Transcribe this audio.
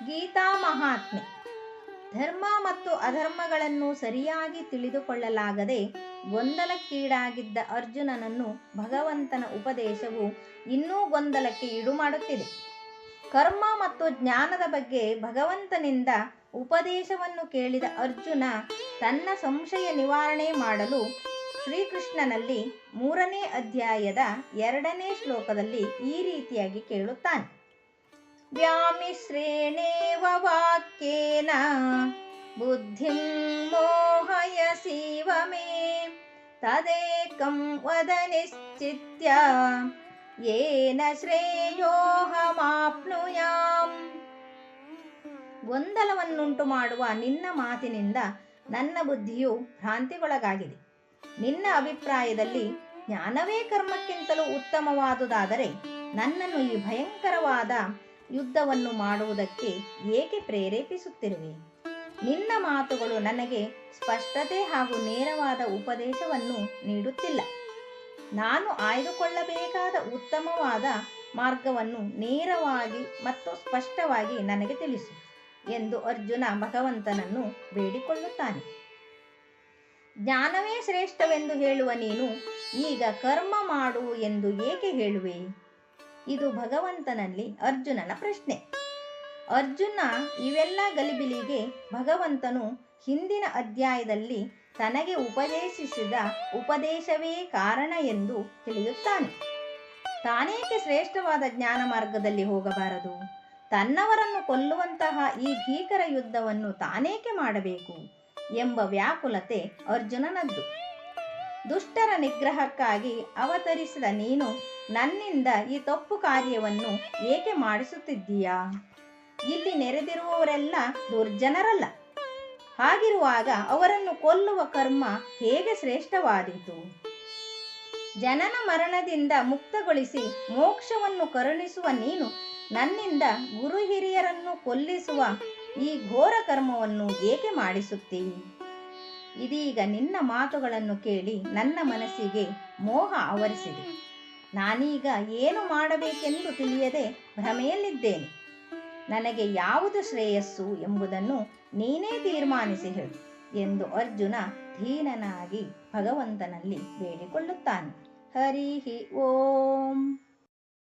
ಗೀತಾ ಮಹಾತ್ಮೆ. ಧರ್ಮ ಮತ್ತು ಅಧರ್ಮಗಳನ್ನು ಸರಿಯಾಗಿ ತಿಳಿದುಕೊಳ್ಳಲಾಗದೆ ಗೊಂದಲಕ್ಕೀಡಾಗಿದ್ದ ಅರ್ಜುನನನ್ನು ಭಗವಂತನ ಉಪದೇಶವು ಇನ್ನೂ ಗೊಂದಲಕ್ಕೆ ಈಡು ಮಾಡುತ್ತಿದೆ. ಕರ್ಮ ಮತ್ತು ಜ್ಞಾನದ ಬಗ್ಗೆ ಭಗವಂತನಿಂದ ಉಪದೇಶವನ್ನು ಕೇಳಿದ ಅರ್ಜುನ ತನ್ನ ಸಂಶಯ ನಿವಾರಣೆ ಮಾಡಲು ಶ್ರೀಕೃಷ್ಣನಲ್ಲಿ 3ನೇ ಅಧ್ಯಾಯದ 2ನೇ ಶ್ಲೋಕದಲ್ಲಿ ಈ ರೀತಿಯಾಗಿ ಕೇಳುತ್ತಾನೆ. ವ್ಯಾಮಿಶ್ರೇಣೇವ ವಾಕ್ಯೇನ ಬುದ್ಧಿಂ ಮೋಹಯಸೀವ ಮೇ ತದೇಕಂ ವದ ನಿಶ್ಚಿತ್ಯ ಯೇನ ಶ್ರೇಯೋಹಮಾಪ್ನುಯಾಂ. ಗೊಂದಲವನ್ನುಂಟು ಮಾಡುವ ನಿನ್ನ ಮಾತಿನಿಂದ ನನ್ನ ಬುದ್ಧಿಯು ಭ್ರಾಂತಿಗೊಳಗಾಗಿದೆ. ನಿನ್ನ ಅಭಿಪ್ರಾಯದಲ್ಲಿ ಜ್ಞಾನವೇ ಕರ್ಮಕ್ಕಿಂತಲೂ ಉತ್ತಮವಾದುದಾದರೆ ನನ್ನನ್ನು ಈ ಭಯಂಕರವಾದ ಯುದ್ಧವನ್ನು ಮಾಡುವುದಕ್ಕೆ ಏಕೆ ಪ್ರೇರೇಪಿಸುತ್ತಿರುವೆ? ನಿನ್ನ ಮಾತುಗಳು ನನಗೆ ಸ್ಪಷ್ಟತೆ ಹಾಗೂ ನೇರವಾದ ಉಪದೇಶವನ್ನು ನೀಡುತ್ತಿಲ್ಲ. ನಾನು ಆಯ್ದುಕೊಳ್ಳಬೇಕಾದ ಉತ್ತಮವಾದ ಮಾರ್ಗವನ್ನು ನೇರವಾಗಿ ಮತ್ತು ಸ್ಪಷ್ಟವಾಗಿ ನನಗೆ ತಿಳಿಸು ಎಂದು ಅರ್ಜುನ ಭಗವಂತನನ್ನು ಬೇಡಿಕೊಳ್ಳುತ್ತಾನೆ. ಜ್ಞಾನವೇ ಶ್ರೇಷ್ಠವೆಂದು ಹೇಳುವ ನೀನು ಈಗ ಕರ್ಮ ಮಾಡು ಎಂದು ಏಕೆ ಹೇಳುವೆ? ಇದು ಭಗವಂತನಲ್ಲಿ ಅರ್ಜುನನ ಪ್ರಶ್ನೆ. ಅರ್ಜುನ ಇವೆಲ್ಲ ಗಲಿಬಿಲಿಗೆ ಭಗವಂತನು ಹಿಂದಿನ ಅಧ್ಯಾಯದಲ್ಲಿ ತನಗೆ ಉಪದೇಶಿಸಿದ ಉಪದೇಶವೇ ಕಾರಣ ಎಂದು ತಿಳಿಯುತ್ತಾನೆ. ತಾನೇಕೆ ಶ್ರೇಷ್ಠವಾದ ಜ್ಞಾನ ಮಾರ್ಗದಲ್ಲಿ ಹೋಗಬಾರದು? ತನ್ನವರನ್ನು ಕೊಲ್ಲುವಂತಹ ಈ ಭೀಕರ ಯುದ್ಧವನ್ನು ತಾನೇಕೆ ಮಾಡಬೇಕು ಎಂಬ ವ್ಯಾಕುಲತೆ ಅರ್ಜುನನದ್ದು. ದುಷ್ಟರ ನಿಗ್ರಹಕ್ಕಾಗಿ ಅವತರಿಸಿದ ನೀನು ನನ್ನಿಂದ ಈ ತಪ್ಪು ಕಾರ್ಯವನ್ನು ಏಕೆ ಮಾಡಿಸುತ್ತಿದ್ದೀಯಾ? ಇಲ್ಲಿ ನೆರೆದಿರುವವರೆಲ್ಲ ದುರ್ಜನರಲ್ಲ. ಹಾಗಿರುವಾಗ ಅವರನ್ನು ಕೊಲ್ಲುವ ಕರ್ಮ ಹೇಗೆ ಶ್ರೇಷ್ಠವಾದೀತು? ಜನನ ಮರಣದಿಂದ ಮುಕ್ತಗೊಳಿಸಿ ಮೋಕ್ಷವನ್ನು ಕರುಣಿಸುವ ನೀನು ನನ್ನಿಂದ ಗುರು ಹಿರಿಯರನ್ನು ಕೊಲ್ಲಿಸುವ ಈ ಘೋರ ಕರ್ಮವನ್ನು ಏಕೆ ಮಾಡಿಸುತ್ತೀ? ಇದೀಗ ನಿನ್ನ ಮಾತುಗಳನ್ನು ಕೇಳಿ ನನ್ನ ಮನಸ್ಸಿಗೆ ಮೋಹ ಆವರಿಸಿದೆ. ನಾನೀಗ ಏನು ಮಾಡಬೇಕೆಂದು ತಿಳಿಯದೆ ಭ್ರಮೆಯಲ್ಲಿದ್ದೇನೆ. ನನಗೆ ಯಾವುದು ಶ್ರೇಯಸ್ಸು ಎಂಬುದನ್ನು ನೀನೇ ತೀರ್ಮಾನಿಸಿ ಹೇಳು ಎಂದು ಅರ್ಜುನ ದೀನನಾಗಿ ಭಗವಂತನಲ್ಲಿ ಬೇಡಿಕೊಳ್ಳುತ್ತಾನೆ. ಹರಿ ಓಂ.